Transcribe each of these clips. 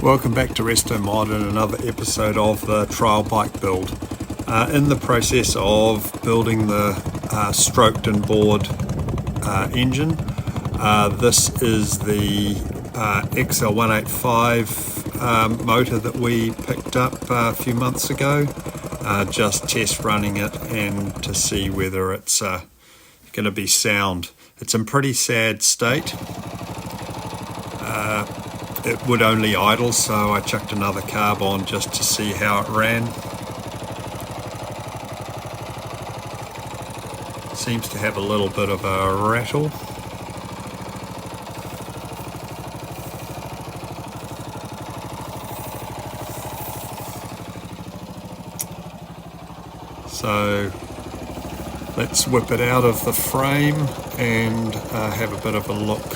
Welcome back to Restomod and another episode of the trial bike build. In the process of building the stroked and bored engine, this is the XL185 motor that we picked up a few months ago, just test running it and to see whether it's going to be sound. It's in pretty sad state. It would only idle, so I chucked another carb on just to see how it ran. Seems to have a little bit of a rattle. So let's whip it out of the frame and have a bit of a look.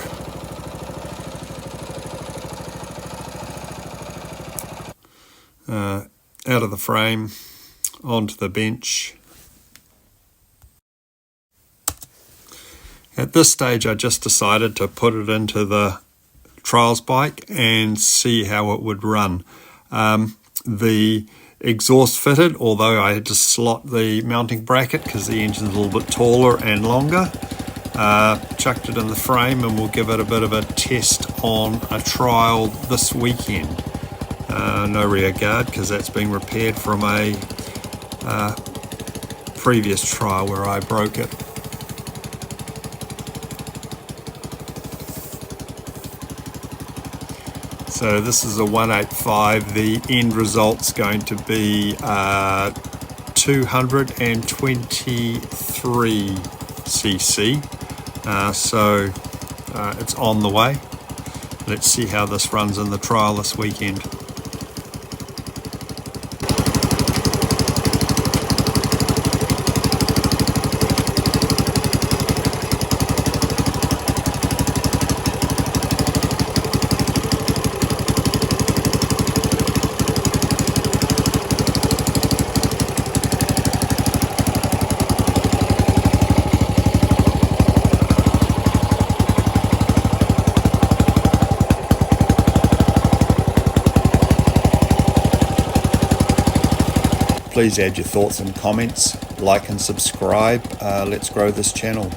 Out of the frame, onto the bench. At this stage I just decided to put it into the trials bike and see how it would run. The exhaust fitted, although I had to slot the mounting bracket because the engine's a little bit taller and longer. Chucked it in the frame and we'll give it a bit of a test on a trial this weekend. No rear guard because that's been repaired from a previous trial where I broke it. So this is a 185. The end result's going to be 223 cc. So it's on the way. Let's see how this runs in the trial this weekend. Please add your thoughts and comments, like and subscribe. Let's grow this channel.